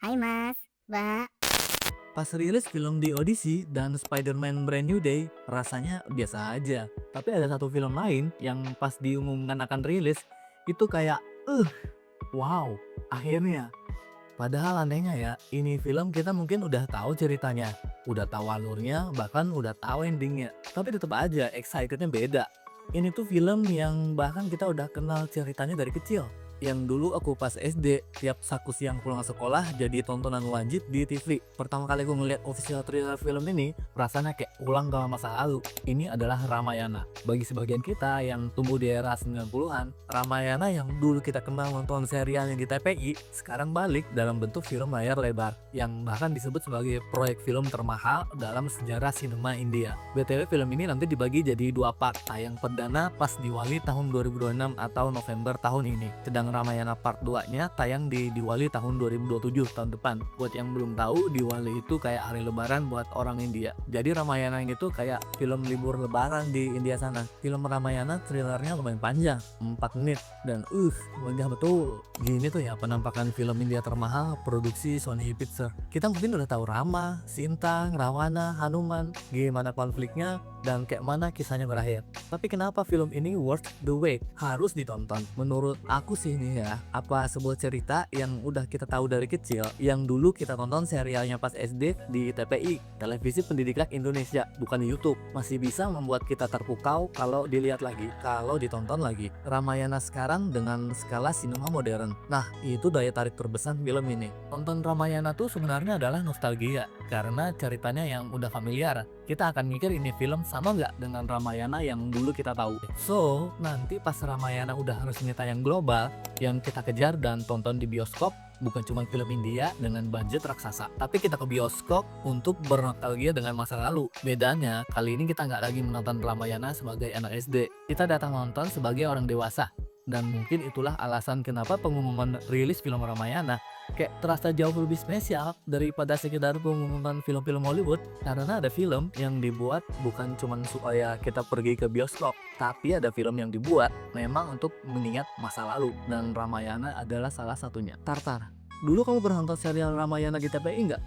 Hai Mas, Mbak. Pas rilis film The Odyssey dan Spider-Man Brand New Day, rasanya biasa aja. Tapi ada satu film lain yang pas diumumkan akan rilis, itu kayak, wow, akhirnya. Padahal anehnya ya, ini film kita mungkin udah tahu ceritanya, udah tahu alurnya, bahkan udah tahu endingnya. Tapi tetap aja excitednya beda. Ini tuh film yang bahkan kita udah kenal ceritanya dari kecil. Yang dulu aku pas SD, tiap Sabtu siang pulang sekolah jadi tontonan wajib di TV. Pertama kali aku ngeliat official trailer film ini, rasanya kayak ulang ke masa lalu. Ini adalah Ramayana. Bagi sebagian kita yang tumbuh di era 90-an, Ramayana yang dulu kita kenal nonton serialnya di TPI, sekarang balik dalam bentuk film layar lebar, yang bahkan disebut sebagai proyek film termahal dalam sejarah sinema India. BTW film ini nanti dibagi jadi dua part, tayang perdana pas Diwali tahun 2026 atau November tahun ini. Sedang Ramayana part 2-nya tayang di Diwali tahun 2027 tahun depan. Buat yang belum tahu, Diwali itu kayak hari lebaran buat orang India. Jadi Ramayana ini tuh kayak film libur lebaran di India sana. Film Ramayana trailernya lumayan panjang, 4 menit, dan megah betul. Gini tuh ya penampakan film India termahal produksi Sony Pictures. Kita mungkin udah tahu Rama, Sintang, Rawana, Hanuman, gimana konfliknya, dan kayak mana kisahnya berakhir. Tapi kenapa film ini worth the wait? Harus ditonton. Menurut aku sih nih ya, apa sebuah cerita yang udah kita tahu dari kecil, yang dulu kita tonton serialnya pas SD di TPI, Televisi Pendidikan Indonesia, bukan di YouTube, masih bisa membuat kita terpukau kalau dilihat lagi, kalau ditonton lagi. Ramayana sekarang dengan skala sinema modern. Nah, itu daya tarik terbesar film ini. Tonton Ramayana tuh sebenarnya adalah nostalgia, karena ceritanya yang udah familiar. Kita akan mikir ini film sama nggak dengan Ramayana yang dulu kita tahu. So, nanti pas Ramayana udah resmi tayang global, yang kita kejar dan tonton di bioskop bukan cuma film India dengan budget raksasa, tapi kita ke bioskop untuk bernostalgia dengan masa lalu. Bedanya, kali ini kita nggak lagi menonton Ramayana sebagai anak SD. Kita datang nonton sebagai orang dewasa. Dan mungkin itulah alasan kenapa pengumuman rilis film Ramayana kayak terasa jauh lebih spesial daripada sekedar pengumuman film-film Hollywood, karena ada film yang dibuat bukan cuma supaya kita pergi ke bioskop, tapi ada film yang dibuat memang untuk mengingat masa lalu, dan Ramayana adalah salah satunya. Tartar, dulu kamu pernah nonton serial Ramayana di TPI nggak?